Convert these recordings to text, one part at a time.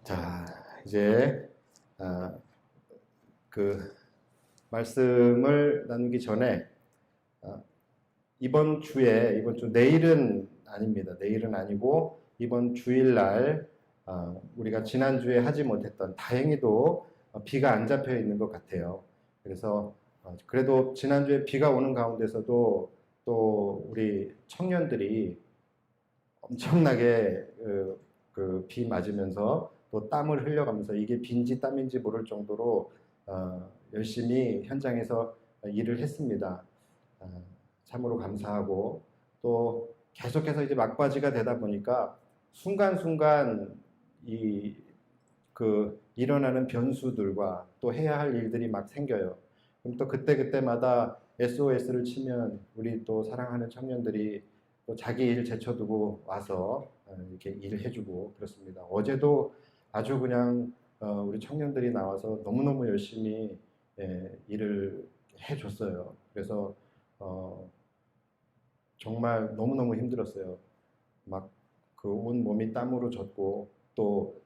자, 이제 아, 그 말씀을 나누기 전에 아, 이번 주 내일은 아닙니다. 내일은 아니고 이번 주일날 우리가 지난주에 하지 못했던 다행히도 비가 안 잡혀 있는 것 같아요. 그래서 그래도 지난주에 비가 오는 가운데서도 또 우리 청년들이 엄청나게 비 맞으면서 또 땀을 흘려가면서 이게 빈지 땀인지 모를 정도로 열심히 현장에서 일을 했습니다. 참으로 감사하고 또 계속해서 이제 막바지가 되다 보니까 순간순간 일어나는 변수들과 또 해야 할 일들이 막 생겨요. 그럼 또 그때그때마다 SOS를 치면 우리 또 사랑하는 청년들이 또 자기 일 제쳐두고 와서 이렇게 일을 해주고 그렇습니다. 어제도 아주 그냥 우리 청년들이 나와서 너무너무 열심히 일을 해줬어요. 그래서 어, 정말 너무너무 힘들었어요. 막 그 온 몸이 땀으로 젖고 또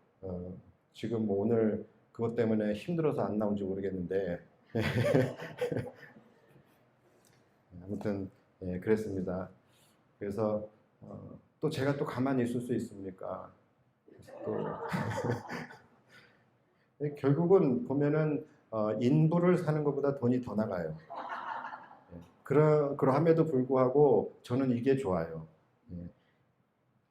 지금 뭐 오늘 그것 때문에 힘들어서 안 나온지 모르겠는데 아무튼 그랬습니다. 그래서 또 제가 또 가만히 있을 수 있습니까? 또 결국은 보면은 인부를 사는 것보다 돈이 더 나가요. 그러함에도 불구하고 저는 이게 좋아요. 예.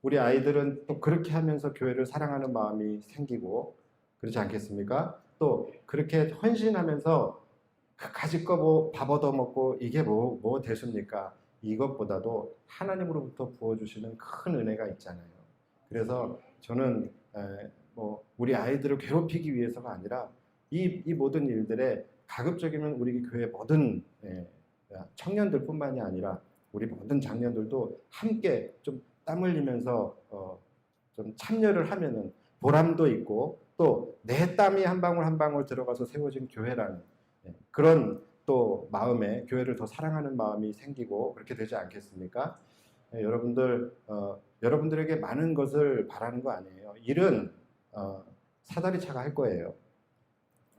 우리 아이들은 또 그렇게 하면서 교회를 사랑하는 마음이 생기고 그렇지 않겠습니까? 또 그렇게 헌신하면서 그까짓 거뭐밥 얻어먹고 이게 뭐 됐습니까? 이것보다도 하나님으로부터 부어주시는 큰 은혜가 있잖아요. 그래서 저는 뭐 우리 아이들을 괴롭히기 위해서가 아니라 이 모든 일들에 가급적이면 우리 교회 모든 청년들뿐만이 아니라 우리 모든 장년들도 함께 좀 땀 흘리면서 좀 참여를 하면은 보람도 있고 또 내 땀이 한 방울 한 방울 들어가서 세워진 교회라는 그런 또 마음에 교회를 더 사랑하는 마음이 생기고 그렇게 되지 않겠습니까? 여러분들에게 많은 것을 바라는 거 아니에요. 일은 사다리 차가 할 거예요.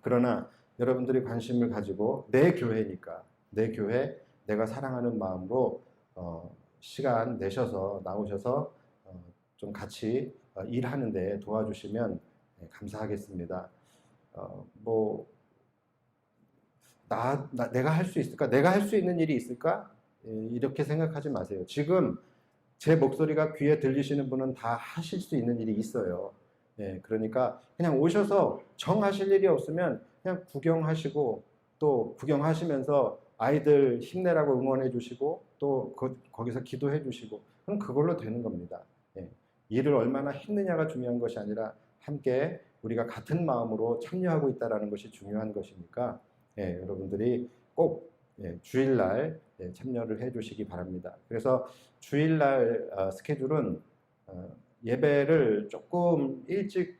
그러나 여러분들이 관심을 가지고 내 교회니까 내 교회 내가 사랑하는 마음으로 시간 내셔서 나오셔서 좀 같이 일하는데 도와주시면 감사하겠습니다. 뭐 내가 할 수 있을까? 내가 할 수 있는 일이 있을까? 이렇게 생각하지 마세요. 지금 제 목소리가 귀에 들리시는 분은 다 하실 수 있는 일이 있어요. 그러니까 그냥 오셔서 정하실 일이 없으면 그냥 구경하시고 또 구경하시면서 아이들 힘내라고 응원해 주시고 또 거기서 기도해 주시고 그럼 그걸로 되는 겁니다. 일을 얼마나 했느냐가 중요한 것이 아니라 함께 우리가 같은 마음으로 참여하고 있다는 것이 중요한 것이니까 여러분들이 꼭 주일날 참여를 해 주시기 바랍니다. 그래서 주일날 스케줄은 예배를 조금 일찍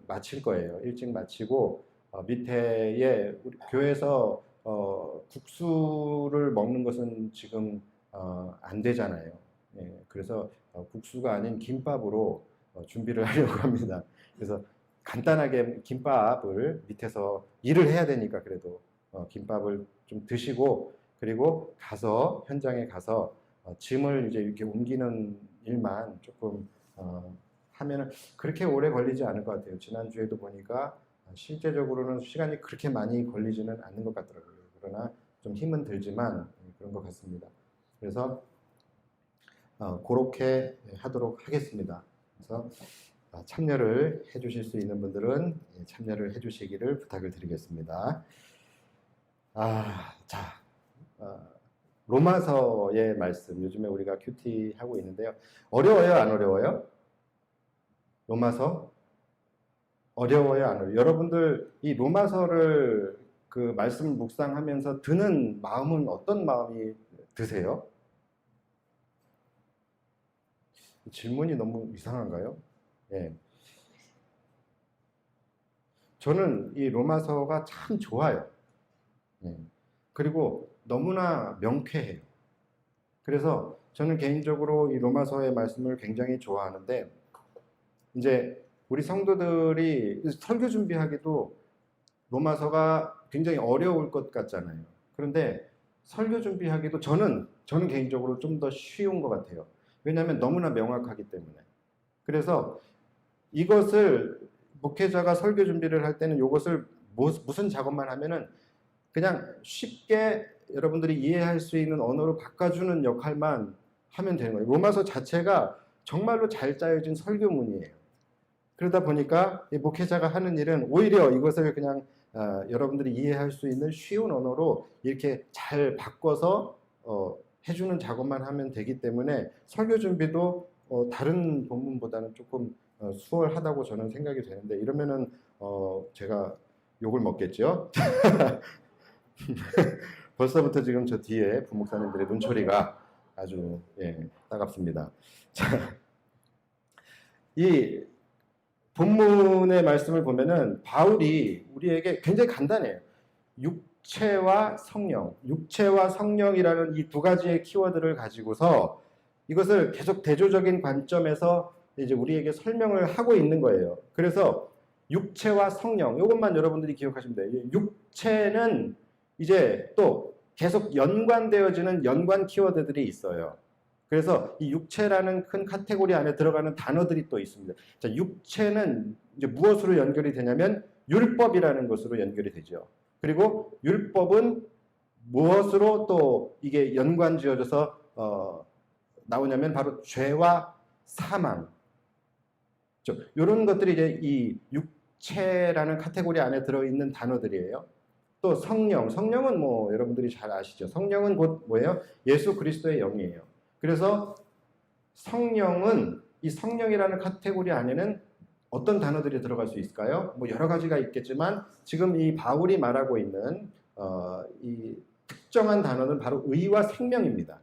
마칠 거예요. 일찍 마치고 밑에에 우리 교회에서 국수를 먹는 것은 지금 안 되잖아요. 그래서 국수가 아닌 김밥으로 준비를 하려고 합니다. 그래서 간단하게 김밥을 밑에서 일을 해야 되니까 그래도 김밥을 좀 드시고 그리고 현장에 가서 짐을 이제 이렇게 옮기는 일만 조금 하면은 그렇게 오래 걸리지 않을 것 같아요. 지난주에도 보니까 실제적으로는 시간이 그렇게 많이 걸리지는 않는 것 같더라고요. 그러나 좀 힘은 들지만 그런 것 같습니다. 그래서 그렇게 하도록 하겠습니다. 그래서 참여를 해주실 수 있는 분들은 참여를 해주시기를 부탁을 드리겠습니다. 자, 로마서의 말씀 요즘에 우리가 큐티 하고 있는데요. 어려워요, 안 어려워요? 로마서 어려워요, 안 어려워요? 여러분들 이 로마서를 그 말씀 묵상하면서 드는 마음은 어떤 마음이 드세요? 질문이 너무 이상한가요? 예. 저는 이 로마서가 참 좋아요. 예. 그리고 너무나 명쾌해요. 그래서 저는 개인적으로 이 로마서의 말씀을 굉장히 좋아하는데, 이제 우리 성도들이 설교 준비하기도 로마서가 굉장히 어려울 것 같잖아요. 그런데 설교 준비하기도 저는 개인적으로 좀 더 쉬운 것 같아요. 왜냐하면 너무나 명확하기 때문에. 그래서 이것을 목회자가 설교 준비를 할 때는 이것을 무슨 작업만 하면은 그냥 쉽게 여러분들이 이해할 수 있는 언어로 바꿔주는 역할만 하면 되는 거예요. 로마서 자체가 정말로 잘 짜여진 설교문이에요. 그러다 보니까 이 목회자가 하는 일은 오히려 이것을 그냥 여러분들이 이해할 수 있는 쉬운 언어로 이렇게 잘 바꿔서 해주는 작업만 하면 되기 때문에 설교 준비도 다른 본문보다는 조금 수월하다고 저는 생각이 되는데 이러면은 제가 욕을 먹겠죠. 벌써부터 지금 저 뒤에 부목사님들의 눈초리가 아주 따갑습니다. 자, 이 본문의 말씀을 보면은 바울이 우리에게 굉장히 간단해요. 육체와 성령이라는 이 두 가지의 키워드를 가지고서 이것을 계속 대조적인 관점에서 이제 우리에게 설명을 하고 있는 거예요. 그래서 육체와 성령, 이것만 여러분들이 기억하시면 돼요. 육체는 이제 또 계속 연관되어지는 연관 키워드들이 있어요. 그래서 이 육체라는 큰 카테고리 안에 들어가는 단어들이 또 있습니다. 자, 육체는 이제 무엇으로 연결이 되냐면 율법이라는 것으로 연결이 되죠. 그리고 율법은 무엇으로 또 이게 연관 지어져서 나오냐면 바로 죄와 사망. 이런 것들이 이제 이 육체라는 카테고리 안에 들어있는 단어들이에요. 또 성령은 뭐 여러분들이 잘 아시죠. 성령은 곧 뭐예요? 예수 그리스도의 영이에요. 그래서 이 성령이라는 카테고리 안에는 어떤 단어들이 들어갈 수 있을까요? 뭐 여러 가지가 있겠지만 지금 이 바울이 말하고 있는 이 특정한 단어는 바로 의와 생명입니다.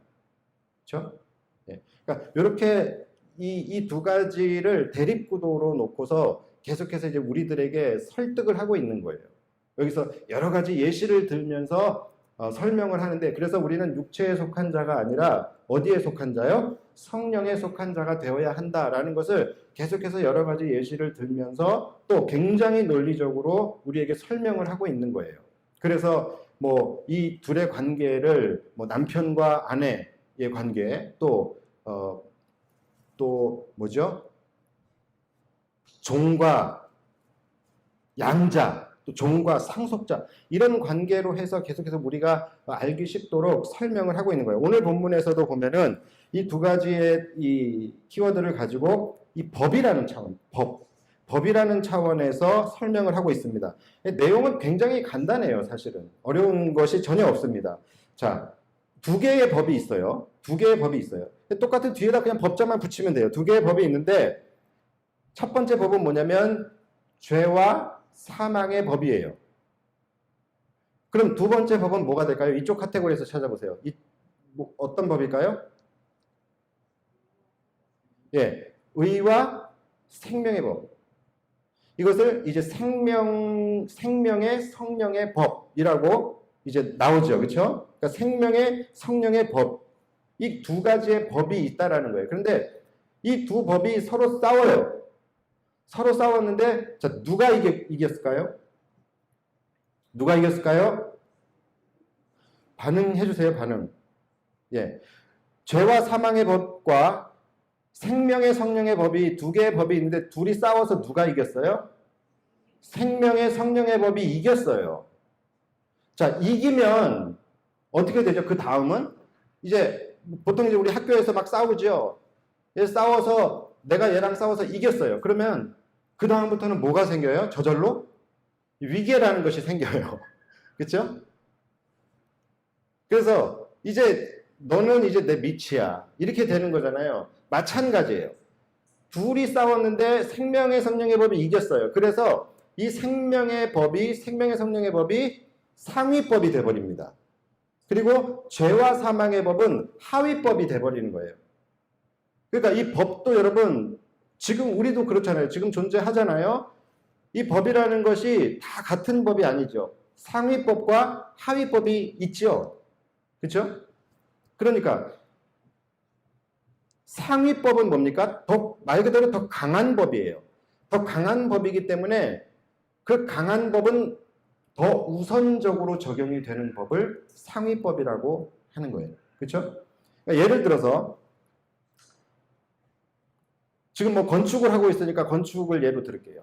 그렇죠? 그러니까 이렇게 이 두 가지를 대립구도로 놓고서 계속해서 이제 우리들에게 설득을 하고 있는 거예요. 여기서 여러 가지 예시를 들면서 설명을 하는데 그래서 우리는 육체에 속한 자가 아니라 어디에 속한 자요? 성령에 속한 자가 되어야 한다라는 것을 계속해서 여러 가지 예시를 들면서 또 굉장히 논리적으로 우리에게 설명을 하고 있는 거예요. 그래서 뭐 이 둘의 관계를 뭐 남편과 아내의 관계 또 뭐죠? 종과 양자 또 종과 상속자 이런 관계로 해서 계속해서 우리가 알기 쉽도록 설명을 하고 있는 거예요. 오늘 본문에서도 보면은 이 두 가지의 이 키워드를 가지고 이 법이라는 차원, 법이라는 차원에서 설명을 하고 있습니다. 내용은 굉장히 간단해요, 사실은. 어려운 것이 전혀 없습니다. 자, 두 개의 법이 있어요. 똑같은 뒤에다 그냥 법자만 붙이면 돼요. 두 개의 법이 있는데 첫 번째 법은 뭐냐면 죄와 사망의 법이에요. 그럼 두 번째 법은 뭐가 될까요? 이쪽 카테고리에서 찾아보세요. 어떤 법일까요? 의와 생명의 법. 이것을 이제 생명의 성령의 법이라고 이제 나오죠. 그렇죠? 그러니까 생명의 성령의 법. 이 두 가지의 법이 있다라는 거예요. 그런데 이 두 법이 서로 싸워요. 서로 싸웠는데 자, 누가 이겼을까요? 누가 이겼을까요? 반응해 주세요. 반응. 죄와 사망의 법과 생명의 성령의 법이 두 개의 법이 있는데 둘이 싸워서 누가 이겼어요? 생명의 성령의 법이 이겼어요. 자, 이기면 어떻게 되죠? 그 다음은 이제 보통 이제 우리 학교에서 막 싸우죠. 싸워서 내가 얘랑 싸워서 이겼어요. 그러면 그 다음부터는 뭐가 생겨요? 저절로 위계라는 것이 생겨요. 그렇죠? 그래서 이제 너는 이제 내 밑이야. 이렇게 되는 거잖아요. 마찬가지예요. 둘이 싸웠는데 생명의 성령의 법이 이겼어요. 그래서 이 생명의 성령의 법이 상위법이 돼버립니다. 그리고 죄와 사망의 법은 하위법이 돼버리는 거예요. 그러니까 이 법도 여러분 지금 우리도 그렇잖아요. 지금 존재하잖아요. 이 법이라는 것이 다 같은 법이 아니죠. 상위법과 하위법이 있죠. 그렇죠? 그러니까 상위법은 뭡니까? 말 그대로 더 강한 법이에요. 더 강한 법이기 때문에 그 강한 법은 더 우선적으로 적용이 되는 법을 상위법이라고 하는 거예요. 그렇죠? 그러니까 예를 들어서 지금 뭐 건축을 하고 있으니까 건축을 예로 들을게요.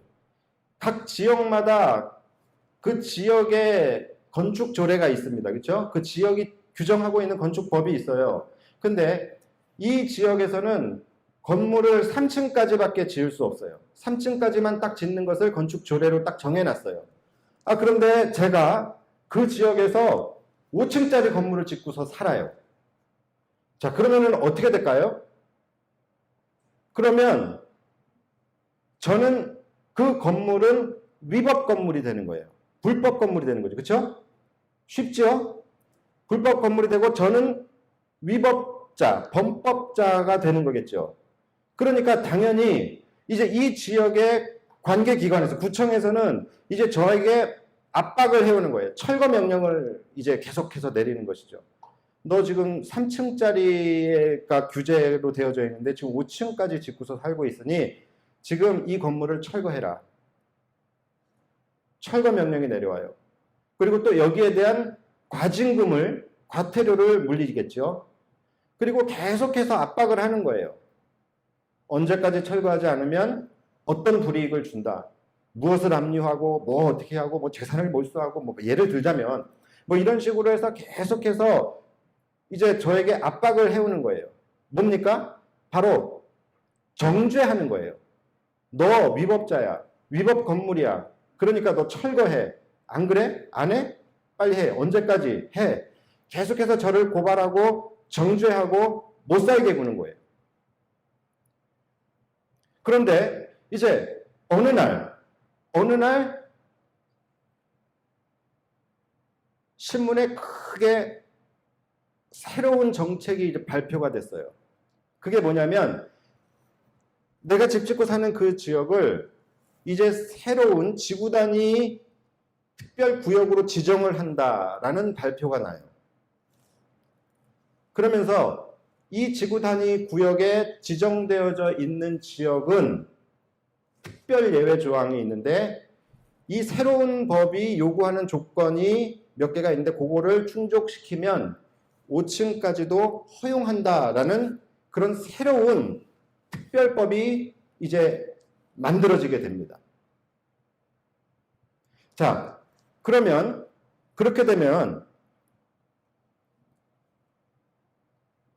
각 지역마다 그 지역의 건축 조례가 있습니다. 그렇죠? 그 지역이 규정하고 있는 건축법이 있어요. 근데 이 지역에서는 건물을 3층까지밖에 지을 수 없어요. 3층까지만 딱 짓는 것을 건축 조례로 딱 정해놨어요. 그런데 제가 그 지역에서 5층짜리 건물을 짓고서 살아요. 자, 그러면은 어떻게 될까요? 그러면 저는 그 건물은 위법 건물이 되는 거예요. 불법 건물이 되는 거죠. 그렇죠? 쉽죠? 불법 건물이 되고 저는 위법자, 범법자가 되는 거겠죠. 그러니까 당연히 이제 이 지역의 관계기관에서 구청에서는 이제 저에게 압박을 해오는 거예요. 철거 명령을 이제 계속해서 내리는 것이죠. 너 지금 3층짜리가 규제로 되어져 있는데 지금 5층까지 짓고서 살고 있으니 지금 이 건물을 철거해라. 철거 명령이 내려와요. 그리고 또 여기에 대한 과징금을, 과태료를 물리겠죠. 그리고 계속해서 압박을 하는 거예요. 언제까지 철거하지 않으면 어떤 불이익을 준다. 무엇을 압류하고 뭐 어떻게 하고 뭐 재산을 몰수하고 뭐 예를 들자면 뭐 이런 식으로 해서 계속해서 이제 저에게 압박을 해오는 거예요. 뭡니까? 바로 정죄하는 거예요. 너 위법자야. 위법 건물이야. 그러니까 너 철거해. 안 그래? 안 해? 빨리 해. 언제까지? 해. 계속해서 저를 고발하고 정죄하고 못 살게 구는 거예요. 그런데 이제 어느 날 신문에 크게 새로운 정책이 이제 발표가 됐어요. 그게 뭐냐면 내가 집 짓고 사는 그 지역을 이제 새로운 지구단위 특별구역으로 지정을 한다라는 발표가 나요. 그러면서 이 지구단위 구역에 지정되어져 있는 지역은 특별 예외 조항이 있는데 이 새로운 법이 요구하는 조건이 몇 개가 있는데 그거를 충족시키면 5층까지도 허용한다라는 그런 새로운 특별법이 이제 만들어지게 됩니다. 자, 그러면 그렇게 되면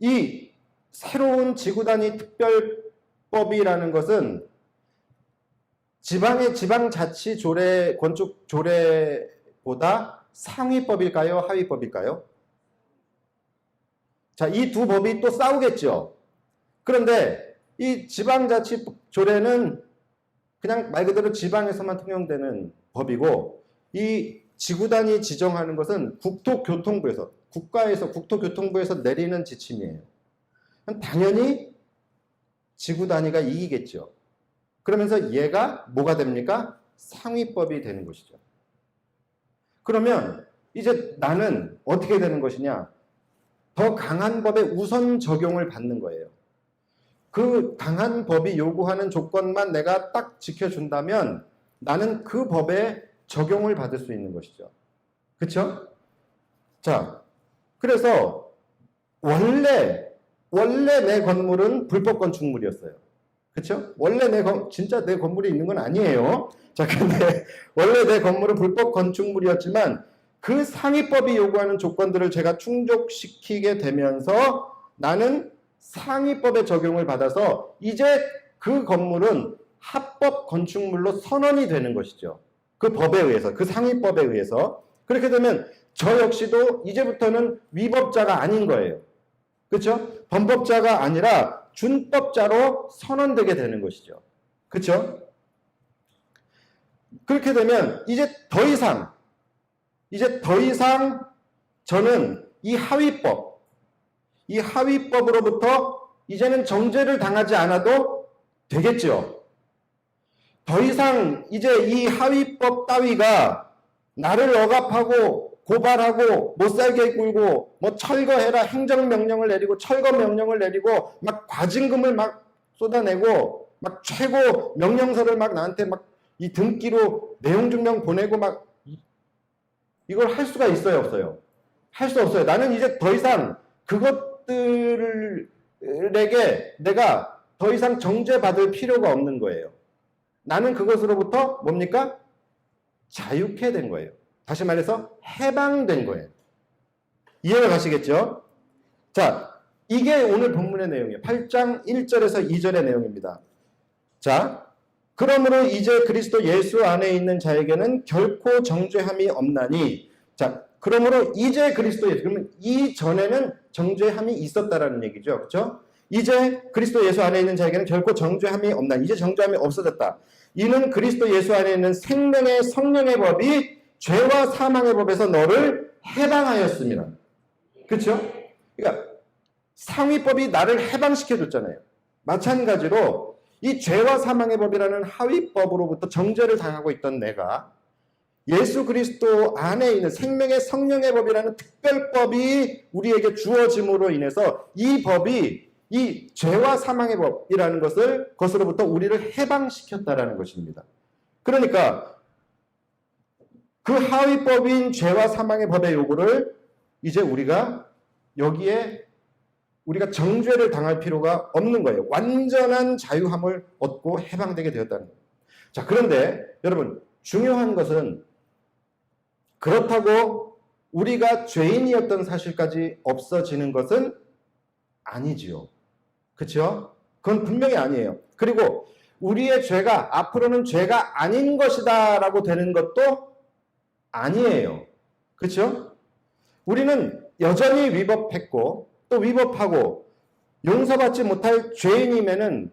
이 새로운 지구단위 특별법이라는 것은 지방의 지방자치 조례, 건축 조례보다 상위법일까요? 하위법일까요? 자, 이 두 법이 또 싸우겠죠. 그런데 이 지방자치 조례는 그냥 말 그대로 지방에서만 통용되는 법이고 이 지구단위 지정하는 것은 국토교통부에서 국가에서 국토교통부에서 내리는 지침이에요. 당연히 지구단위가 이기겠죠. 그러면서 얘가 뭐가 됩니까? 상위법이 되는 것이죠. 그러면 이제 나는 어떻게 되는 것이냐? 더 강한 법의 우선 적용을 받는 거예요. 그 강한 법이 요구하는 조건만 내가 딱 지켜준다면 나는 그 법에 적용을 받을 수 있는 것이죠. 그렇죠? 자, 그래서 원래 내 건물은 불법 건축물이었어요. 그렇죠? 원래 진짜 내 건물이 있는 건 아니에요. 자, 근데 원래 내 건물은 불법 건축물이었지만 그 상위법이 요구하는 조건들을 제가 충족시키게 되면서 나는 상위법의 적용을 받아서 이제 그 건물은 합법 건축물로 선언이 되는 것이죠. 그 법에 의해서, 그 상위법에 의해서. 그렇게 되면 저 역시도 이제부터는 위법자가 아닌 거예요. 그렇죠? 범법자가 아니라 준법자로 선언되게 되는 것이죠. 그렇죠? 그렇게 되면 이제 더 이상 저는 이 하위법으로부터 이제는 정죄를 당하지 않아도 되겠죠. 더 이상 이제 이 하위법 따위가 나를 억압하고 고발하고 못살게 굴고 뭐 철거해라 행정명령을 내리고 철거 명령을 내리고 막 과징금을 막 쏟아내고 막 최고 명령서를 막 나한테 막 이 등기로 내용 증명 보내고 막 이걸 할 수가 있어요, 없어요? 할 수 없어요. 나는 이제 더 이상 그것들에게 내가 더 이상 정죄받을 필요가 없는 거예요. 나는 그것으로부터 뭡니까? 자유케 된 거예요. 다시 말해서 해방된 거예요. 이해가 가시겠죠? 자, 이게 오늘 본문의 내용이에요. 8장 1절에서 2절의 내용입니다. 자, 그러므로 이제 그리스도 예수 안에 있는 자에게는 결코 정죄함이 없나니, 자, 그러므로 이제 그리스도 예수, 그러면 이전에는 정죄함이 있었다라는 얘기죠. 그렇죠? 이제 그리스도 예수 안에 있는 자에게는 결코 정죄함이 없나니, 이제 정죄함이 없어졌다. 이는 그리스도 예수 안에 있는 생명의 성령의 법이 죄와 사망의 법에서 너를 해방하였습니다. 그렇죠? 그러니까 상위법이 나를 해방시켜줬잖아요. 마찬가지로 이 죄와 사망의 법이라는 하위법으로부터 정죄를 당하고 있던 내가 예수 그리스도 안에 있는 생명의 성령의 법이라는 특별법이 우리에게 주어짐으로 인해서 이 법이 이 죄와 사망의 법이라는 것으로부터 우리를 해방시켰다라는 것입니다. 그러니까 그 하위법인 죄와 사망의 법의 요구를 이제 우리가 여기에 우리가 정죄를 당할 필요가 없는 거예요. 완전한 자유함을 얻고 해방되게 되었다는 거예요. 자, 그런데 여러분 중요한 것은 그렇다고 우리가 죄인이었던 사실까지 없어지는 것은 아니지요. 그렇죠? 그건 분명히 아니에요. 그리고 우리의 죄가 앞으로는 죄가 아닌 것이다 라고 되는 것도 아니에요. 그렇죠? 우리는 여전히 위법했고 또 위법하고 용서받지 못할 죄인임에는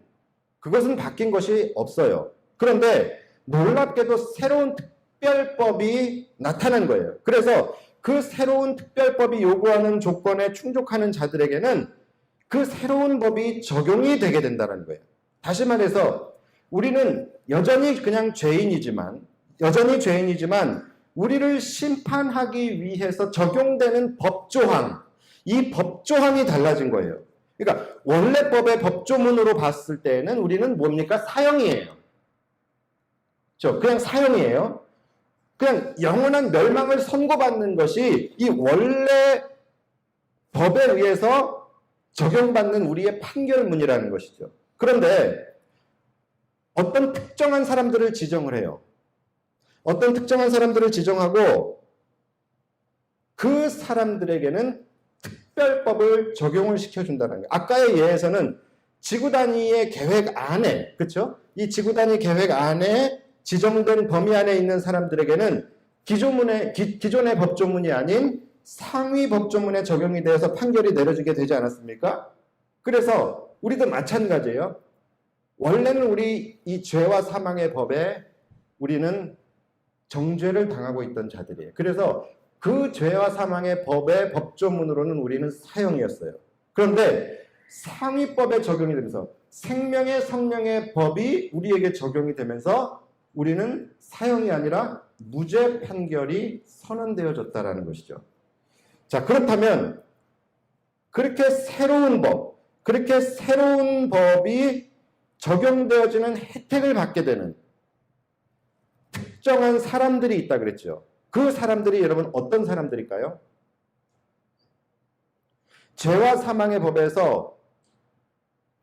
그것은 바뀐 것이 없어요. 그런데 놀랍게도 새로운 특별법이 나타난 거예요. 그래서 그 새로운 특별법이 요구하는 조건에 충족하는 자들에게는 그 새로운 법이 적용이 되게 된다는 거예요. 다시 말해서 우리는 여전히 그냥 죄인이지만 우리를 심판하기 위해서 적용되는 법조항, 이 법조항이 달라진 거예요. 그러니까 원래 법의 법조문으로 봤을 때는 우리는 뭡니까? 사형이에요. 그냥 사형이에요. 그냥 영원한 멸망을 선고받는 것이 이 원래 법에 의해서 적용받는 우리의 판결문이라는 것이죠. 그런데 어떤 특정한 사람들을 지정을 해요. 어떤 특정한 사람들을 지정하고 그 사람들에게는 특별법을 적용을 시켜준다는 거예요. 아까의 예에서는 지구 단위의 계획 안에, 그렇죠? 이 지구 단위 계획 안에 지정된 범위 안에 있는 사람들에게는 기존의 법조문이 아닌 상위 법조문에 적용이 되어서 판결이 내려지게 되지 않았습니까? 그래서 우리도 마찬가지예요. 원래는 우리 이 죄와 사망의 법에 우리는 정죄를 당하고 있던 자들이에요. 그래서 그 죄와 사망의 법의 법조문으로는 우리는 사형이었어요. 그런데 상위법에 적용이 되면서 생명의 성령의 법이 우리에게 적용이 되면서 우리는 사형이 아니라 무죄 판결이 선언되어졌다라는 것이죠. 자, 그렇다면 그렇게 새로운 법이 적용되어지는 혜택을 받게 되는 특정한 사람들이 있다 그랬죠. 그 사람들이 여러분 어떤 사람들일까요? 죄와 사망의 법에서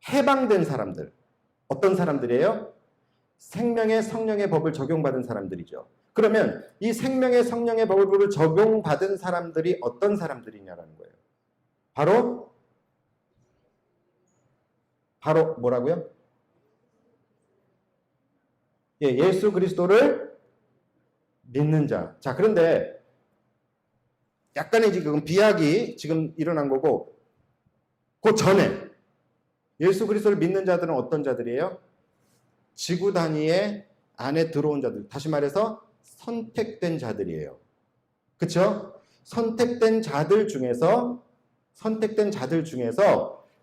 해방된 사람들. 어떤 사람들이에요? 생명의 성령의 법을 적용받은 사람들이죠. 그러면 이 생명의 성령의 법을 적용받은 사람들이 어떤 사람들이냐라는 거예요. 바로 뭐라고요? 예수 그리스도를 믿는 자. 자, 그런데 약간의 지금 비약이 지금 일어난 거고, 그 전에 예수 그리스도를 믿는 자들은 어떤 자들이에요? 지구 단위의 안에 들어온 자들. 다시 말해서 선택된 자들이에요. 그렇죠? 선택된 자들 중에서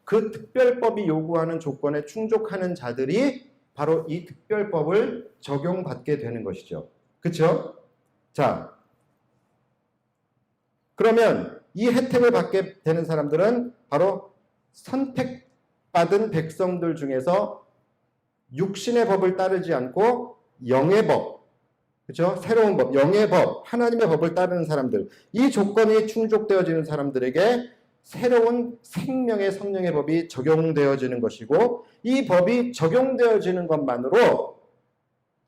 그 특별법이 요구하는 조건에 충족하는 자들이 바로 이 특별법을 적용받게 되는 것이죠. 그렇죠? 자, 그러면 이 혜택을 받게 되는 사람들은 바로 선택받은 백성들 중에서 육신의 법을 따르지 않고 영의 법, 그렇죠? 새로운 법, 영의 법, 하나님의 법을 따르는 사람들, 이 조건이 충족되어지는 사람들에게 새로운 생명의 성령의 법이 적용되어지는 것이고, 이 법이 적용되어지는 것만으로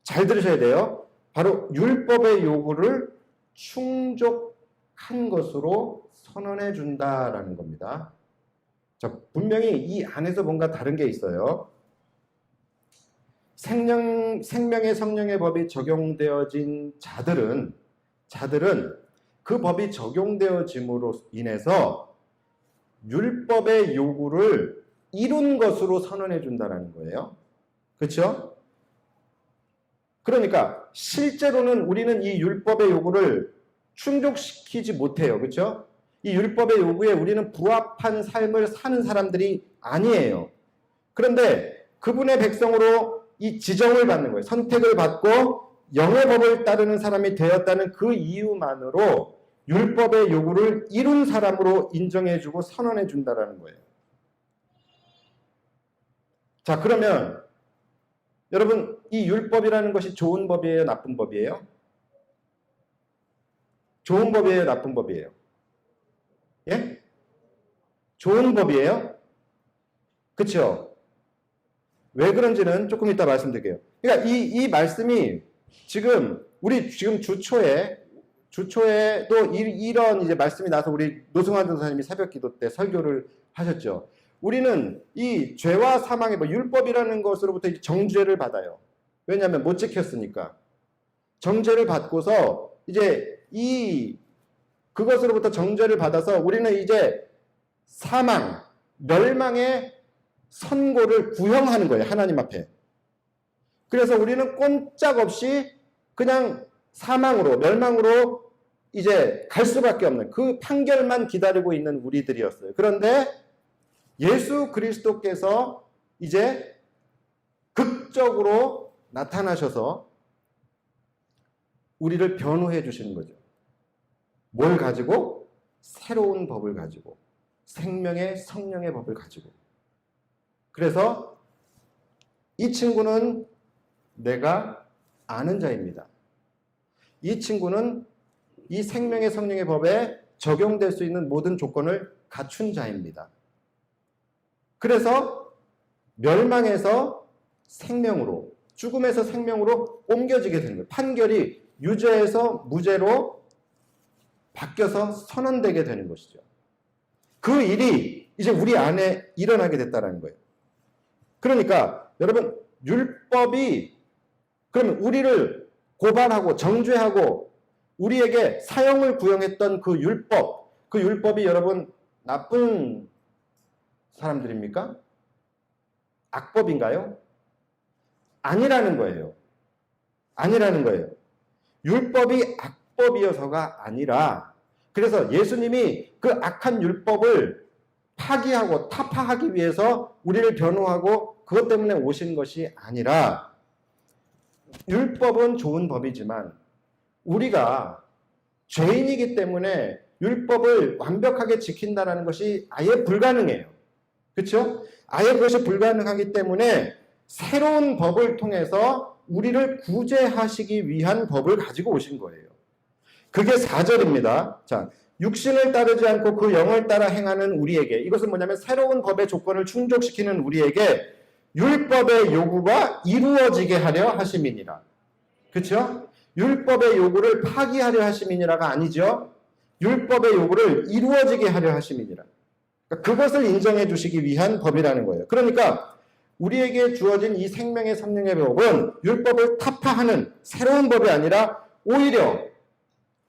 잘 들으셔야 돼요. 바로 율법의 요구를 충족한 것으로 선언해 준다라는 겁니다. 자, 분명히 이 안에서 뭔가 다른 게 있어요. 생명의 성령의 법이 적용되어진 자들은 그 법이 적용되어짐으로 인해서 율법의 요구를 이룬 것으로 선언해 준다는 거예요. 그렇죠? 그러니까 실제로는 우리는 이 율법의 요구를 충족시키지 못해요. 그렇죠? 이 율법의 요구에 우리는 부합한 삶을 사는 사람들이 아니에요. 그런데 그분의 백성으로 이 지정을 받는 거예요. 선택을 받고 영의 법을 따르는 사람이 되었다는 그 이유만으로 율법의 요구를 이룬 사람으로 인정해주고 선언해준다는 거예요. 자, 그러면 여러분, 이 율법이라는 것이 좋은 법이에요? 나쁜 법이에요? 좋은 법이에요? 나쁜 법이에요? 예? 좋은 법이에요? 그렇죠? 왜 그런지는 조금 이따 말씀드릴게요. 그러니까 이 말씀이 우리 지금 주초에도 이런 이제 말씀이 나서 우리 노승환 전사님이 새벽 기도 때 설교를 하셨죠. 우리는 이 죄와 사망의 율법이라는 것으로부터 이제 정죄를 받아요. 왜냐하면 못 지켰으니까. 정죄를 받고서 이제 그것으로부터 정죄를 받아서 우리는 이제 사망, 멸망의 선고를 구형하는 거예요. 하나님 앞에. 그래서 우리는 꼼짝없이 그냥 사망으로, 멸망으로 이제 갈 수밖에 없는 그 판결만 기다리고 있는 우리들이었어요. 그런데 예수 그리스도께서 이제 극적으로 나타나셔서 우리를 변호해 주시는 거죠. 뭘 가지고? 새로운 법을 가지고, 생명의 성령의 법을 가지고. 그래서 이 친구는 내가 아는 자입니다. 이 친구는 이 생명의 성령의 법에 적용될 수 있는 모든 조건을 갖춘 자입니다. 그래서 멸망에서 생명으로, 죽음에서 생명으로 옮겨지게 되는 거예요. 판결이 유죄에서 무죄로 바뀌어서 선언되게 되는 것이죠. 그 일이 이제 우리 안에 일어나게 됐다는 거예요. 그러니까 여러분, 율법이 그러면 우리를 고발하고 정죄하고 우리에게 사형을 구형했던 그 율법이 여러분 나쁜 사람들입니까? 악법인가요? 아니라는 거예요. 아니라는 거예요. 율법이 악법이어서가 아니라, 그래서 예수님이 그 악한 율법을 파기하고 타파하기 위해서 우리를 변호하고 그것 때문에 오신 것이 아니라, 율법은 좋은 법이지만 우리가 죄인이기 때문에 율법을 완벽하게 지킨다는 것이 아예 불가능해요. 그렇죠? 아예 그것이 불가능하기 때문에 새로운 법을 통해서 우리를 구제하시기 위한 법을 가지고 오신 거예요. 그게 4절입니다. 자, 육신을 따르지 않고 그 영을 따라 행하는 우리에게, 이것은 뭐냐면 새로운 법의 조건을 충족시키는 우리에게 율법의 요구가 이루어지게 하려 하심이니라. 그렇죠? 율법의 요구를 파기하려 하심이니라가 아니죠. 율법의 요구를 이루어지게 하려 하심이니라. 그것을 인정해 주시기 위한 법이라는 거예요. 그러니까 우리에게 주어진 이 생명의 성령의 법은 율법을 타파하는 새로운 법이 아니라 오히려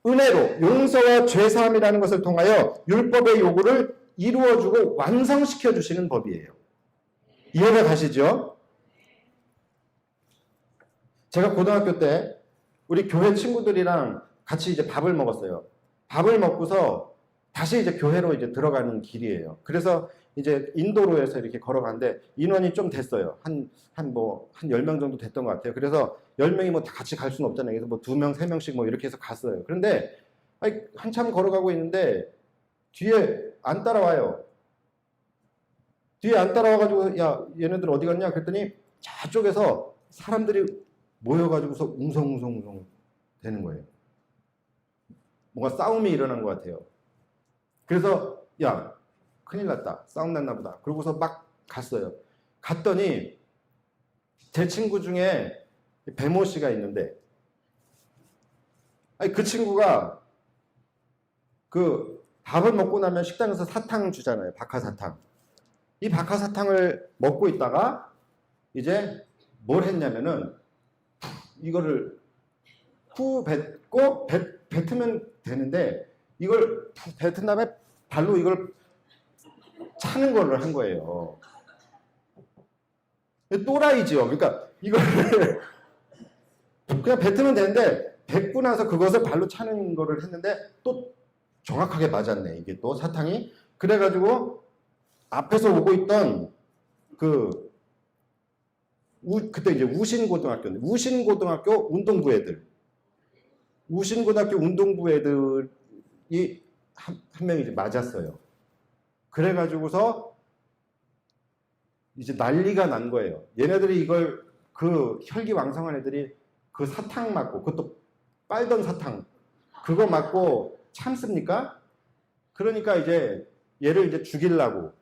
은혜로 용서와 죄사함이라는 것을 통하여 율법의 요구를 이루어주고 완성시켜 주시는 법이에요. 이해가 가시죠? 제가 고등학교 때 우리 교회 친구들이랑 같이 이제 밥을 먹었어요. 밥을 먹고서 다시 이제 교회로 이제 들어가는 길이에요. 그래서 이제 인도로에서 이렇게 걸어가는데 인원이 좀 됐어요. 한 10명 정도 됐던 것 같아요. 그래서 10명이 뭐 다 같이 갈 수는 없잖아요. 그래서 뭐 2명, 3명씩 뭐 이렇게 해서 갔어요. 그런데 한참 걸어가고 있는데 뒤에 안 따라와요. 뒤에 안 따라와가지고 야, 얘네들 어디 갔냐? 그랬더니 저쪽에서 사람들이 모여가지고서 웅성웅성 되는 거예요. 뭔가 싸움이 일어난 것 같아요. 그래서 야, 큰일 났다. 싸움 났나 보다. 그러고서 막 갔어요. 갔더니 제 친구 중에 배모 씨가 있는데, 아니, 그 친구가 그 밥을 먹고 나면 식당에서 사탕 주잖아요. 박하사탕. 이 박하사탕을 먹고 있다가 이제 뭘 했냐면은 이거를 후 뱉고 뱉으면 되는데 이걸 뱉은 다음에 발로 이걸 차는 거를 한 거예요. 또라이지요. 그러니까 이거를 그냥 뱉으면 되는데 뱉고 나서 그것을 발로 차는 거를 했는데 또 정확하게 맞았네. 이게 또 사탕이. 그래가지고 앞에서 오고 있던 그때 이제 우신고등학교인데 우신고등학교 운동부 애들이 한 명이 이제 맞았어요. 그래가지고서 이제 난리가 난 거예요. 얘네들이 이걸 그 혈기왕성한 애들이 그 사탕 맞고 그것도 빨던 사탕 그거 맞고 참습니까? 그러니까 이제 얘를 이제 죽이려고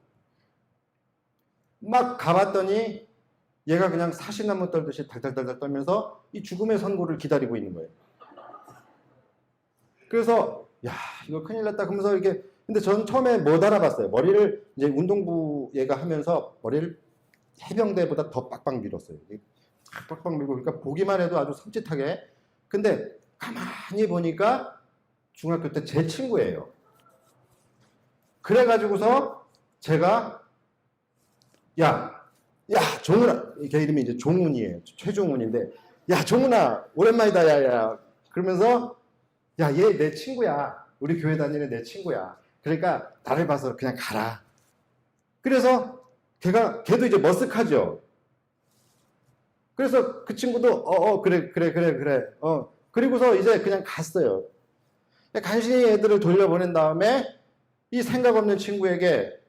막 가봤더니 얘가 그냥 사시나무 떨듯이 달달달달 떨면서 이 죽음의 선고를 기다리고 있는 거예요. 그래서 야 이거 큰일 났다 그러면서 이렇게 근데 전 처음에 못 알아봤어요. 머리를 이제 운동부 얘가 하면서 머리를 해병대보다 더 빡빡 밀었어요. 빡빡 밀고 그러니까 보기만 해도 아주 섬찟하게. 근데 가만히 보니까 중학교 때 제 친구예요. 그래가지고서 제가 야 종훈아, 걔 이름이 이제 종훈이에요. 최종훈인데 야 종훈아 오랜만이다 야야 그러면서 야 얘 내 친구야. 우리 교회 다니는 내 친구야. 그러니까 나를 봐서 그냥 가라. 그래서 걔도 이제 머쓱하죠. 그래서 그 친구도 그래 그리고서 이제 그냥 갔어요. 간신히 애들을 돌려보낸 다음에 이 생각 없는 친구에게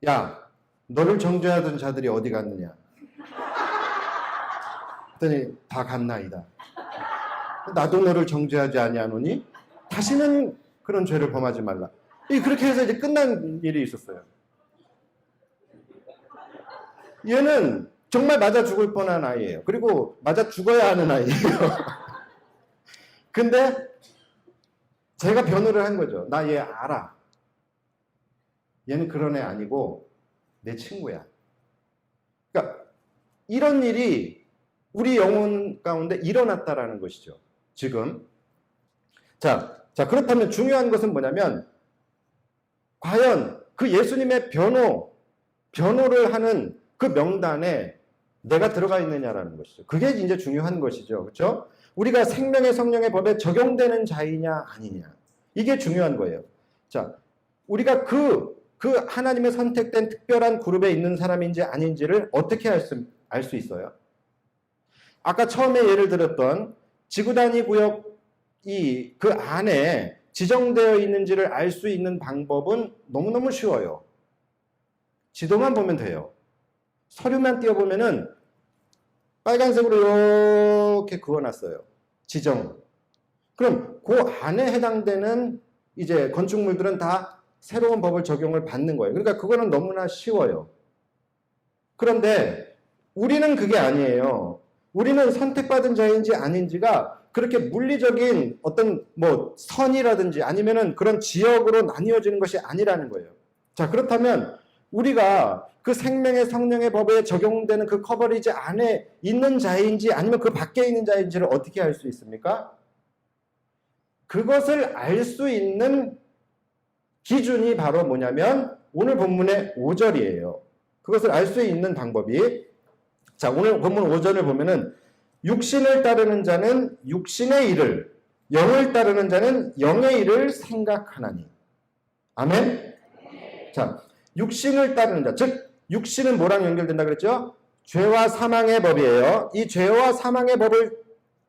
야 너를 정죄하던 자들이 어디 갔느냐 그랬더니 다 갔나이다. 나도 너를 정죄하지 아니하노니 다시는 그런 죄를 범하지 말라. 그렇게 해서 이제 끝난 일이 있었어요. 얘는 정말 맞아 죽을 뻔한 아이예요. 그리고 맞아 죽어야 하는 아이예요. 근데 제가 변호를 한 거죠. 나 얘 알아. 얘는 그런 애 아니고 내 친구야. 그러니까 이런 일이 우리 영혼 가운데 일어났다라는 것이죠. 지금. 자, 그렇다면 중요한 것은 뭐냐면 과연 그 예수님의 변호를 하는 그 명단에 내가 들어가 있느냐라는 것이죠. 그게 이제 중요한 것이죠. 그렇죠? 우리가 생명의 성령의 법에 적용되는 자이냐 아니냐. 이게 중요한 거예요. 자, 우리가 그 하나님의 선택된 특별한 그룹에 있는 사람인지 아닌지를 어떻게 알 수 있어요? 아까 처음에 예를 들었던 지구단위 구역이 그 안에 지정되어 있는지를 알 수 있는 방법은 너무너무 쉬워요. 지도만 보면 돼요. 서류만 띄워보면은 빨간색으로 이렇게 그어놨어요. 지정. 그럼 그 안에 해당되는 이제 건축물들은 다 새로운 법을 적용을 받는 거예요. 그러니까 그거는 너무나 쉬워요. 그런데 우리는 그게 아니에요. 우리는 선택받은 자인지 아닌지가 그렇게 물리적인 어떤 선이라든지 아니면은 그런 지역으로 나뉘어지는 것이 아니라는 거예요. 자, 그렇다면 우리가 그 생명의 성령의 법에 적용되는 그 커버리지 안에 있는 자인지 아니면 그 밖에 있는 자인지를 어떻게 알 수 있습니까? 그것을 알 수 있는 기준이 바로 뭐냐면 오늘 본문의 5절이에요. 그것을 알 수 있는 방법이 자, 오늘 본문 5절을 보면은 육신을 따르는 자는 육신의 일을 영을 따르는 자는 영의 일을 생각하나니. 아멘? 자, 육신을 따르는 자, 즉 육신은 뭐랑 연결된다 그랬죠? 죄와 사망의 법이에요. 이 죄와 사망의 법을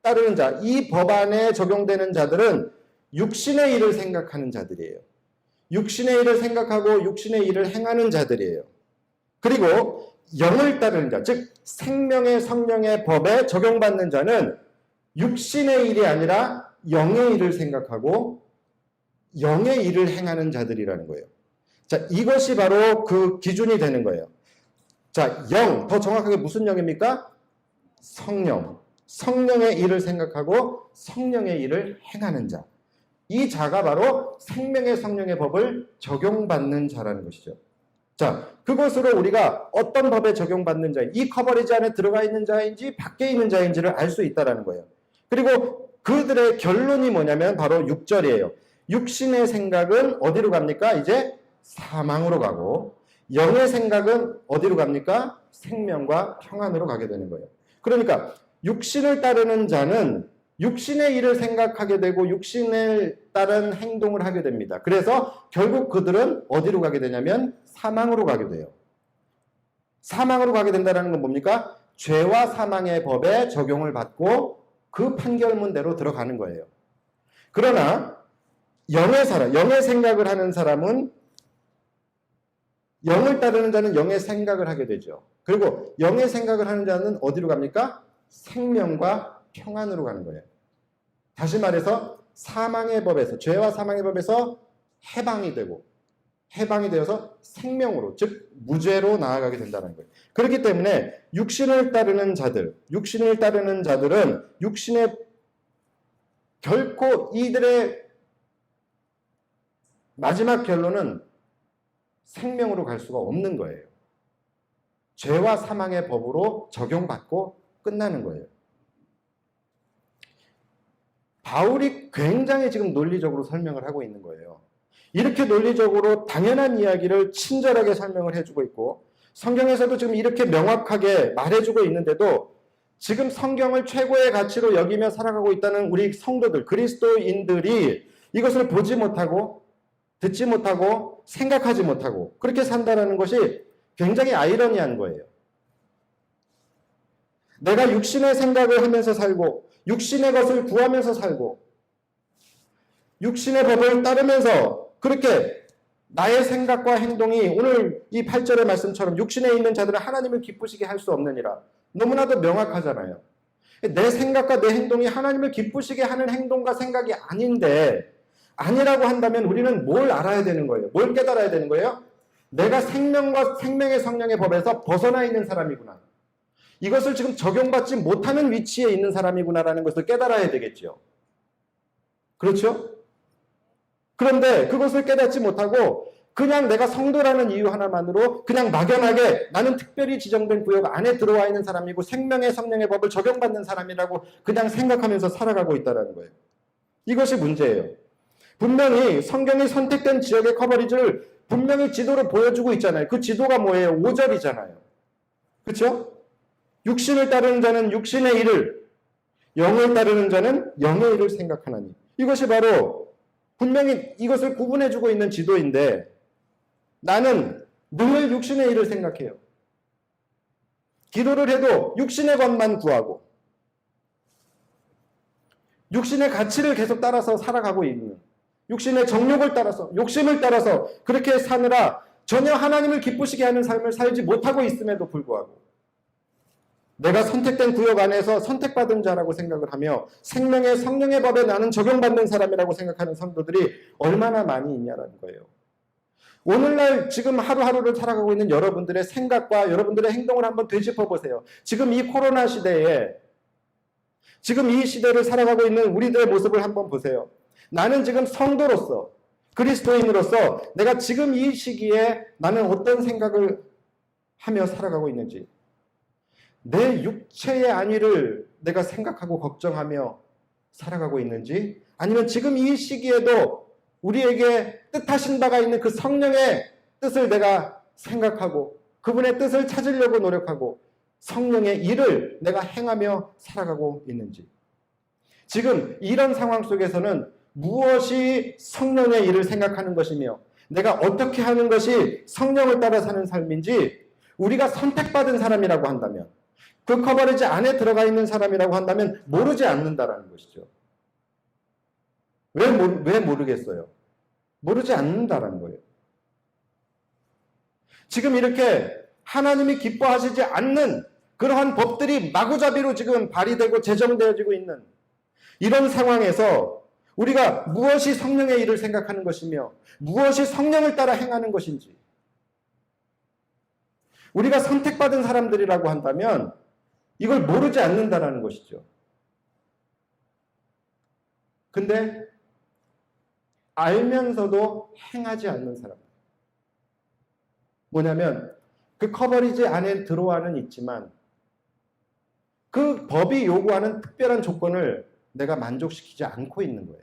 따르는 자, 이 법 안에 적용되는 자들은 육신의 일을 생각하는 자들이에요. 육신의 일을 생각하고 육신의 일을 행하는 자들이에요. 그리고 영을 따르는 자, 즉 생명의 성령의 법에 적용받는 자는 육신의 일이 아니라 영의 일을 생각하고 영의 일을 행하는 자들이라는 거예요. 자, 이것이 바로 그 기준이 되는 거예요. 자, 영, 더 정확하게 무슨 영입니까? 성령. 성령의 일을 생각하고 성령의 일을 행하는 자. 이 자가 바로 생명의 성령의 법을 적용받는 자라는 것이죠. 자, 그것으로 우리가 어떤 법에 적용받는 자, 이 커버리지 안에 들어가 있는 자인지 밖에 있는 자인지를 알 수 있다는 거예요. 그리고 그들의 결론이 뭐냐면 바로 6절이에요. 육신의 생각은 어디로 갑니까? 이제 사망으로 가고 영의 생각은 어디로 갑니까? 생명과 평안으로 가게 되는 거예요. 그러니까 육신을 따르는 자는 육신의 일을 생각하게 되고 육신을 따른 행동을 하게 됩니다. 그래서 결국 그들은 어디로 가게 되냐면 사망으로 가게 돼요. 사망으로 가게 된다는 건 뭡니까? 죄와 사망의 법에 적용을 받고 그 판결문대로 들어가는 거예요. 그러나 영의 사람, 영의 생각을 하는 사람은 영을 따르는 자는 영의 생각을 하게 되죠. 그리고 영의 생각을 하는 자는 어디로 갑니까? 생명과 평안으로 가는 거예요. 다시 말해서 사망의 법에서, 죄와 사망의 법에서 해방이 되고 해방이 되어서 생명으로, 즉 무죄로 나아가게 된다는 거예요. 그렇기 때문에 육신을 따르는 자들은 육신의 결코 이들의 마지막 결론은 생명으로 갈 수가 없는 거예요. 죄와 사망의 법으로 적용받고 끝나는 거예요. 바울이 굉장히 지금 논리적으로 설명을 하고 있는 거예요. 이렇게 논리적으로 당연한 이야기를 친절하게 설명을 해주고 있고 성경에서도 지금 이렇게 명확하게 말해주고 있는데도 지금 성경을 최고의 가치로 여기며 살아가고 있다는 우리 성도들, 그리스도인들이 이것을 보지 못하고 듣지 못하고 생각하지 못하고 그렇게 산다는 것이 굉장히 아이러니한 거예요. 내가 육신의 생각을 하면서 살고 육신의 것을 구하면서 살고 육신의 법을 따르면서 그렇게 나의 생각과 행동이 오늘 이 8절의 말씀처럼 육신에 있는 자들은 하나님을 기쁘시게 할 수 없느니라. 너무나도 명확하잖아요. 내 생각과 내 행동이 하나님을 기쁘시게 하는 행동과 생각이 아닌데 아니라고 한다면 우리는 뭘 알아야 되는 거예요? 뭘 깨달아야 되는 거예요? 내가 생명과 생명의 성령의 법에서 벗어나 있는 사람이구나. 이것을 지금 적용받지 못하는 위치에 있는 사람이구나라는 것을 깨달아야 되겠죠. 그렇죠? 그런데 그것을 깨닫지 못하고 그냥 내가 성도라는 이유 하나만으로 그냥 막연하게 나는 특별히 지정된 구역 안에 들어와 있는 사람이고 생명의 성령의 법을 적용받는 사람이라고 그냥 생각하면서 살아가고 있다는 거예요. 이것이 문제예요. 분명히 성경이 선택된 지역의 커버리지를 분명히 지도로 보여주고 있잖아요. 그 지도가 뭐예요? 5절이잖아요. 그렇죠? 육신을 따르는 자는 육신의 일을, 영을 따르는 자는 영의 일을 생각하나니. 이것이 바로 분명히 이것을 구분해주고 있는 지도인데 나는 늘 육신의 일을 생각해요. 기도를 해도 육신의 것만 구하고 육신의 가치를 계속 따라서 살아가고 있는 육신의 정욕을 따라서 욕심을 따라서 그렇게 사느라 전혀 하나님을 기쁘시게 하는 삶을 살지 못하고 있음에도 불구하고 내가 선택된 구역 안에서 선택받은 자라고 생각을 하며 생명의 성령의 법에 나는 적용받는 사람이라고 생각하는 성도들이 얼마나 많이 있냐는 거예요. 오늘날 지금 하루하루를 살아가고 있는 여러분들의 생각과 여러분들의 행동을 한번 되짚어 보세요. 지금 이 코로나 시대에 지금 이 시대를 살아가고 있는 우리들의 모습을 한번 보세요. 나는 지금 성도로서 그리스도인으로서 내가 지금 이 시기에 나는 어떤 생각을 하며 살아가고 있는지 내 육체의 안위를 내가 생각하고 걱정하며 살아가고 있는지 아니면 지금 이 시기에도 우리에게 뜻하신 바가 있는 그 성령의 뜻을 내가 생각하고 그분의 뜻을 찾으려고 노력하고 성령의 일을 내가 행하며 살아가고 있는지 지금 이런 상황 속에서는 무엇이 성령의 일을 생각하는 것이며 내가 어떻게 하는 것이 성령을 따라 사는 삶인지 우리가 선택받은 사람이라고 한다면 그 커버리지 안에 들어가 있는 사람이라고 한다면 모르지 않는다라는 것이죠. 왜 모르겠어요? 모르지 않는다라는 거예요. 지금 이렇게 하나님이 기뻐하시지 않는 그러한 법들이 마구잡이로 지금 발의되고 제정되어지고 있는 이런 상황에서 우리가 무엇이 성령의 일을 생각하는 것이며 무엇이 성령을 따라 행하는 것인지, 우리가 선택받은 사람들이라고 한다면 이걸 모르지 않는다는 것이죠. 근데 알면서도 행하지 않는 사람. 뭐냐면 그 커버리지 안에 들어와는 있지만 그 법이 요구하는 특별한 조건을 내가 만족시키지 않고 있는 거예요.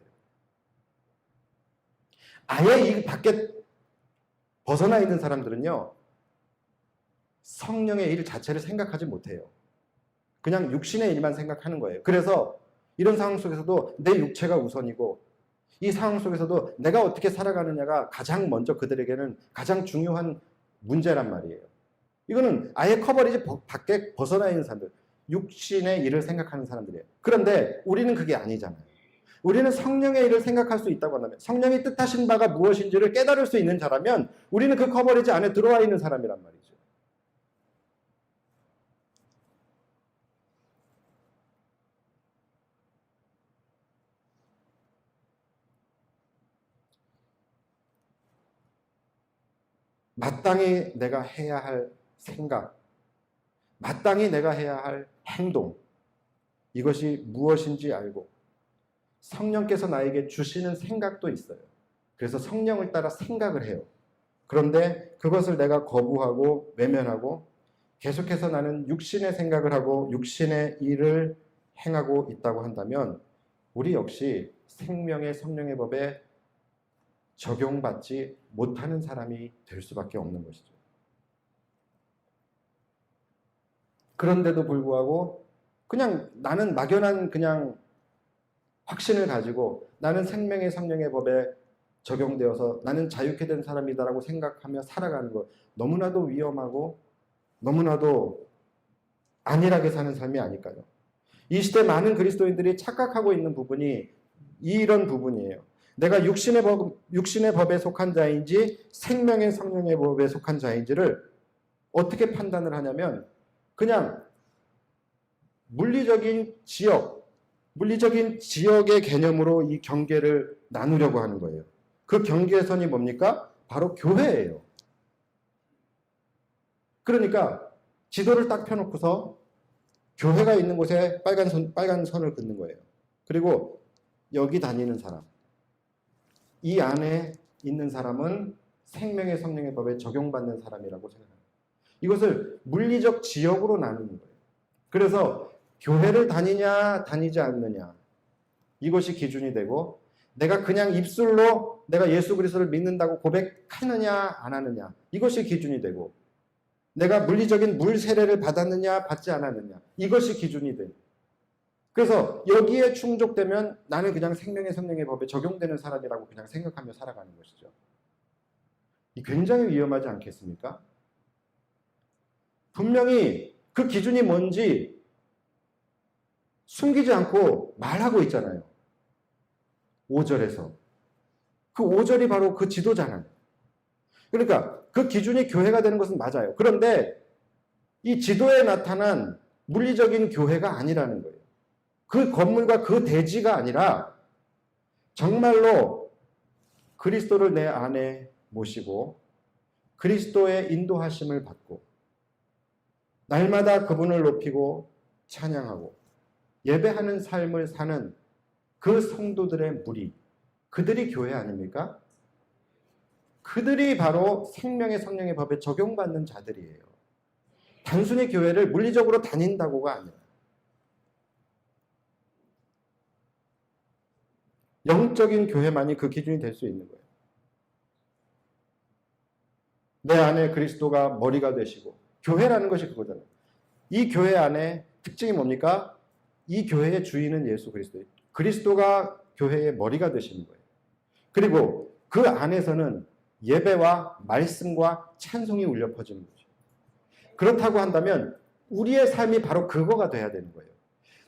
아예 이 밖에 벗어나 있는 사람들은요, 성령의 일 자체를 생각하지 못해요. 그냥 육신의 일만 생각하는 거예요. 그래서 이런 상황 속에서도 내 육체가 우선이고, 이 상황 속에서도 내가 어떻게 살아가느냐가 가장 먼저 그들에게는 가장 중요한 문제란 말이에요. 이거는 아예 커버리지 밖에 벗어나 있는 사람들, 육신의 일을 생각하는 사람들이에요. 그런데 우리는 그게 아니잖아요. 우리는 성령의 일을 생각할 수 있다고 한다면, 성령이 뜻하신 바가 무엇인지를 깨달을 수 있는 자라면 우리는 그 커버리지 안에 들어와 있는 사람이란 말이죠. 마땅히 내가 해야 할 생각, 마땅히 내가 해야 할 행동, 이것이 무엇인지 알고 성령께서 나에게 주시는 생각도 있어요. 그래서 성령을 따라 생각을 해요. 그런데 그것을 내가 거부하고 외면하고 계속해서 나는 육신의 생각을 하고 육신의 일을 행하고 있다고 한다면 우리 역시 생명의 성령의 법에 적용받지 못하는 사람이 될 수밖에 없는 것이죠. 그런데도 불구하고 그냥 나는 막연한 그냥 확신을 가지고 나는 생명의 성령의 법에 적용되어서 나는 자유케 된 사람이다라고 생각하며 살아가는 것, 너무나도 위험하고 너무나도 안일하게 사는 삶이 아닐까요? 이 시대 많은 그리스도인들이 착각하고 있는 부분이 이런 부분이에요. 내가 육신의 법에 속한 자인지 생명의 성령의 법에 속한 자인지를 어떻게 판단을 하냐면 그냥 물리적인 지역의 개념으로 이 경계를 나누려고 하는 거예요. 그 경계선이 뭡니까? 바로 교회예요. 그러니까 지도를 딱 펴놓고서 교회가 있는 곳에 빨간 선을 긋는 거예요. 그리고 여기 다니는 사람, 이 안에 있는 사람은 생명의 성령의 법에 적용받는 사람이라고 생각합니다. 이것을 물리적 지역으로 나누는 거예요. 그래서 교회를 다니냐 다니지 않느냐, 이것이 기준이 되고 내가 그냥 입술로 내가 예수 그리스도를 믿는다고 고백하느냐 안 하느냐, 이것이 기준이 되고 내가 물리적인 물 세례를 받았느냐 받지 않았느냐, 이것이 기준이 돼요. 그래서 여기에 충족되면 나는 그냥 생명의 성령의 법에 적용되는 사람이라고 그냥 생각하며 살아가는 것이죠. 이 굉장히 위험하지 않겠습니까? 분명히 그 기준이 뭔지 숨기지 않고 말하고 있잖아요. 5절에서. 그 5절이 바로 그 지도잖아요. 그러니까 그 기준이 교회가 되는 것은 맞아요. 그런데 이 지도에 나타난 물리적인 교회가 아니라는 거예요. 그 건물과 그 대지가 아니라 정말로 그리스도를 내 안에 모시고 그리스도의 인도하심을 받고 날마다 그분을 높이고 찬양하고 예배하는 삶을 사는 그 성도들의 무리, 그들이 교회 아닙니까? 그들이 바로 생명의 성령의 법에 적용받는 자들이에요. 단순히 교회를 물리적으로 다닌다고가 아니라 영적인 교회만이 그 기준이 될 수 있는 거예요. 내 안에 그리스도가 머리가 되시고, 교회라는 것이 그거잖아요. 이 교회 안에 특징이 뭡니까? 이 교회의 주인은 예수 그리스도예요. 그리스도가 교회의 머리가 되시는 거예요. 그리고 그 안에서는 예배와 말씀과 찬송이 울려 퍼지는 거죠. 그렇다고 한다면 우리의 삶이 바로 그거가 돼야 되는 거예요.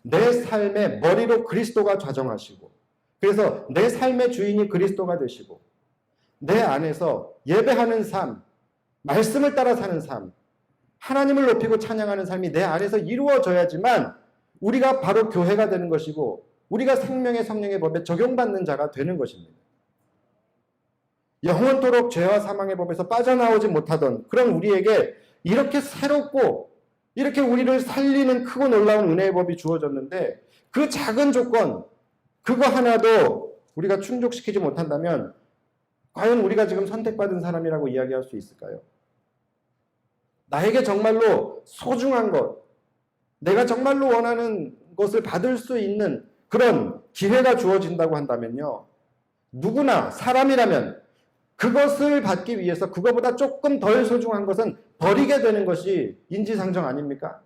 내 삶의 머리로 그리스도가 좌정하시고, 그래서 내 삶의 주인이 그리스도가 되시고, 내 안에서 예배하는 삶, 말씀을 따라 사는 삶, 하나님을 높이고 찬양하는 삶이 내 안에서 이루어져야지만 우리가 바로 교회가 되는 것이고 우리가 생명의 성령의 법에 적용받는 자가 되는 것입니다. 영원토록 죄와 사망의 법에서 빠져나오지 못하던 그런 우리에게 이렇게 새롭고 이렇게 우리를 살리는 크고 놀라운 은혜의 법이 주어졌는데 그 작은 조건, 그거 하나도 우리가 충족시키지 못한다면 과연 우리가 지금 선택받은 사람이라고 이야기할 수 있을까요? 나에게 정말로 소중한 것, 내가 정말로 원하는 것을 받을 수 있는 그런 기회가 주어진다고 한다면요. 누구나 사람이라면 그것을 받기 위해서 그거보다 조금 덜 소중한 것은 버리게 되는 것이 인지상정 아닙니까?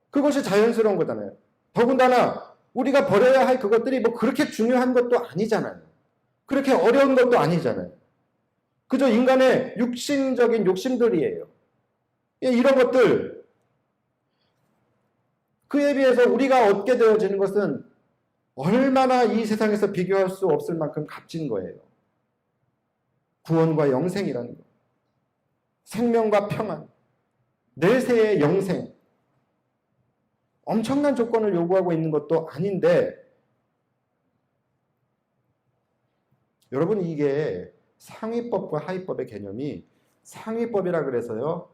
그것이 자연스러운 거잖아요. 더군다나 우리가 버려야 할 그것들이 뭐 그렇게 중요한 것도 아니잖아요. 그렇게 어려운 것도 아니잖아요. 그저 인간의 육신적인 욕심들이에요. 이런 것들, 그에 비해서 우리가 얻게 되어지는 것은 얼마나 이 세상에서 비교할 수 없을 만큼 값진 거예요. 구원과 영생이라는 것, 생명과 평안, 내세의 영생, 엄청난 조건을 요구하고 있는 것도 아닌데 여러분 이게 상위법과 하위법의 개념이 상위법이라 그래서요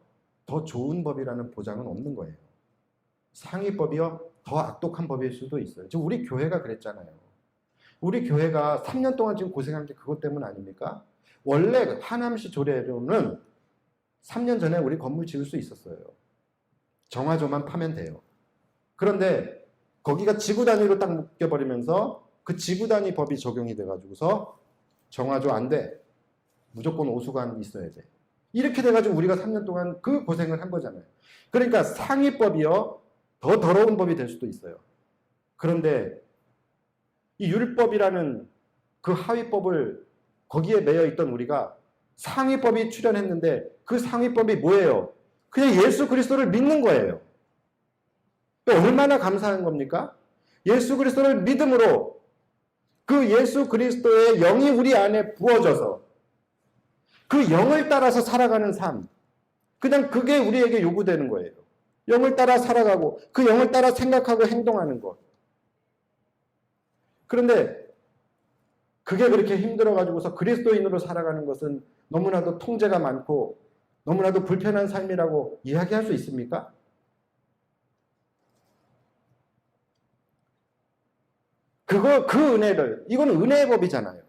더 좋은 법이라는 보장은 없는 거예요. 상위법이요 더 악독한 법일 수도 있어요. 지금 우리 교회가 그랬잖아요. 우리 교회가 3년 동안 지금 고생한 게 그것 때문 아닙니까? 원래 하남시 조례로는 3년 전에 우리 건물 지을 수 있었어요. 정화조만 파면 돼요. 그런데 거기가 지구 단위로 딱 묶여버리면서 그 지구 단위 법이 적용이 돼가지고서 정화조 안 돼. 무조건 오수관 있어야 돼. 이렇게 돼가지고 우리가 3년 동안 그 고생을 한 거잖아요. 그러니까 상위법이요 더 더러운 법이 될 수도 있어요. 그런데 이 율법이라는 그 하위법을 거기에 매여 있던 우리가 상위법이 출현했는데 그 상위법이 뭐예요? 그냥 예수 그리스도를 믿는 거예요. 얼마나 감사한 겁니까? 예수 그리스도를 믿음으로 그 예수 그리스도의 영이 우리 안에 부어져서 그 영을 따라서 살아가는 삶, 그냥 그게 우리에게 요구되는 거예요. 영을 따라 살아가고 그 영을 따라 생각하고 행동하는 것. 그런데 그게 그렇게 힘들어가지고서 그리스도인으로 살아가는 것은 너무나도 통제가 많고 너무나도 불편한 삶이라고 이야기할 수 있습니까? 그 은혜를, 이건 은혜의 법이잖아요.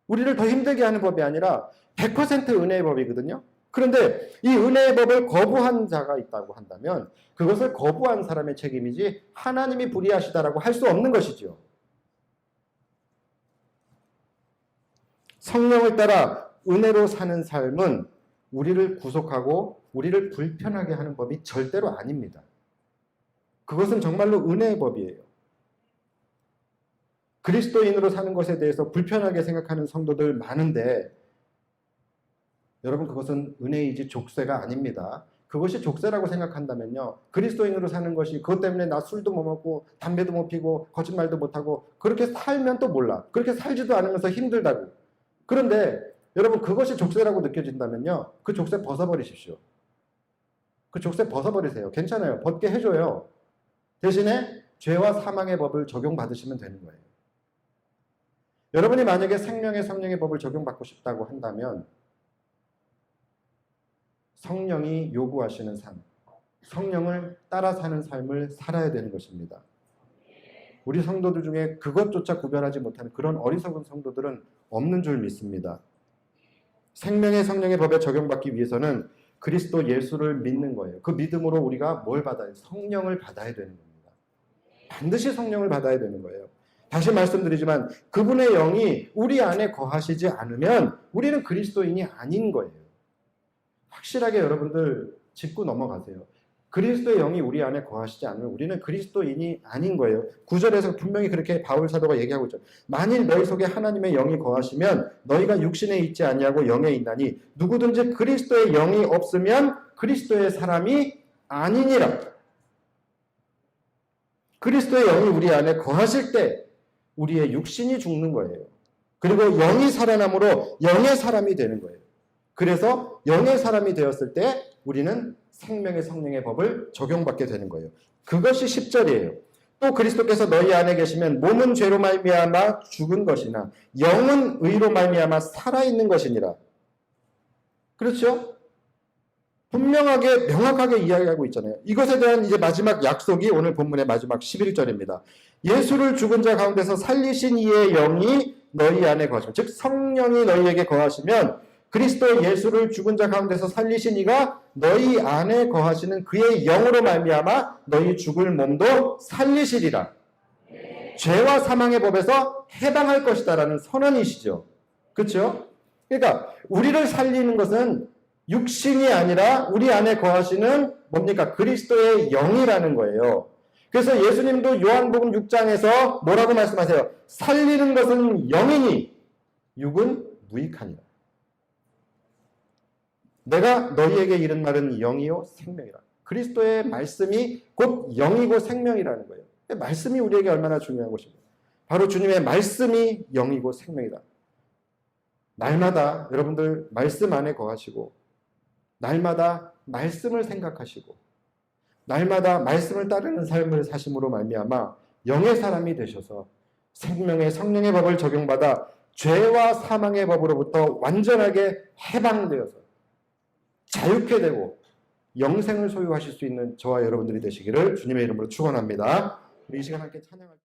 우리를 더 힘들게 하는 법이 아니라 100% 은혜의 법이거든요. 그런데 이 은혜의 법을 거부한 자가 있다고 한다면 그것을 거부한 사람의 책임이지 하나님이 불의하시다라고 할 수 없는 것이죠. 성령을 따라 은혜로 사는 삶은 우리를 구속하고 우리를 불편하게 하는 법이 절대로 아닙니다. 그것은 정말로 은혜의 법이에요. 그리스도인으로 사는 것에 대해서 불편하게 생각하는 성도들 많은데 여러분 그것은 은혜이지 족쇄가 아닙니다. 그것이 족쇄라고 생각한다면요. 그리스도인으로 사는 것이 그것 때문에 나 술도 못 먹고 담배도 못 피고 거짓말도 못하고 그렇게 살면 또 몰라. 그렇게 살지도 않으면서 힘들다고. 그런데 여러분 그것이 족쇄라고 느껴진다면요. 그 족쇄 벗어버리십시오. 그 족쇄 벗어버리세요. 괜찮아요. 벗게 해줘요. 대신에 죄와 사망의 법을 적용받으시면 되는 거예요. 여러분이 만약에 생명의 성령의 법을 적용받고 싶다고 한다면 성령이 요구하시는 삶, 성령을 따라 사는 삶을 살아야 되는 것입니다. 우리 성도들 중에 그것조차 구별하지 못하는 그런 어리석은 성도들은 없는 줄 믿습니다. 생명의 성령의 법에 적용받기 위해서는 그리스도 예수를 믿는 거예요. 그 믿음으로 우리가 뭘 받아요? 성령을 받아야 되는 겁니다. 반드시 성령을 받아야 되는 거예요. 다시 말씀드리지만 그분의 영이 우리 안에 거하시지 않으면 우리는 그리스도인이 아닌 거예요. 확실하게 여러분들 짚고 넘어가세요. 그리스도의 영이 우리 안에 거하시지 않으면 우리는 그리스도인이 아닌 거예요. 9절에서 분명히 그렇게 바울 사도가 얘기하고 있죠. 만일 너희 속에 하나님의 영이 거하시면 너희가 육신에 있지 아니하고 영에 있나니 누구든지 그리스도의 영이 없으면 그리스도의 사람이 아니니라. 그리스도의 영이 우리 안에 거하실 때 우리의 육신이 죽는 거예요. 그리고 영이 살아남으로 영의 사람이 되는 거예요. 그래서 영의 사람이 되었을 때 우리는 생명의 성령의 법을 적용받게 되는 거예요. 그것이 10절이에요. 또 그리스도께서 너희 안에 계시면 몸은 죄로 말미암아 죽은 것이나 영은 의로 말미암아 살아있는 것이니라. 그렇죠? 분명하게 명확하게 이야기하고 있잖아요. 이것에 대한 이제 마지막 약속이 오늘 본문의 마지막 11절입니다. 예수를 죽은 자 가운데서 살리신 이의 영이 너희 안에 거하시면, 즉 성령이 너희에게 거하시면 그리스도 예수를 죽은 자 가운데서 살리신 이가 너희 안에 거하시는 그의 영으로 말미암아 너희 죽을 몸도 살리시리라. 죄와 사망의 법에서 해방할 것이다라는 선언이시죠. 그렇죠? 그러니까 우리를 살리는 것은 육신이 아니라 우리 안에 거하시는 뭡니까? 그리스도의 영이라는 거예요. 그래서 예수님도 요한복음 6장에서 뭐라고 말씀하세요? 살리는 것은 영이니 육은 무익하니라. 내가 너희에게 이른 말은 영이요 생명이라. 그리스도의 말씀이 곧 영이고 생명이라는 거예요. 말씀이 우리에게 얼마나 중요한 것입니다. 바로 주님의 말씀이 영이고 생명이다. 날마다 여러분들 말씀 안에 거하시고 날마다 말씀을 생각하시고 날마다 말씀을 따르는 삶을 사심으로 말미암아 영의 사람이 되셔서 생명의 성령의 법을 적용받아 죄와 사망의 법으로부터 완전하게 해방되어서 자유케 되고 영생을 소유하실 수 있는 저와 여러분들이 되시기를 주님의 이름으로 축원합니다. 우리 이 시간 함께 찬양할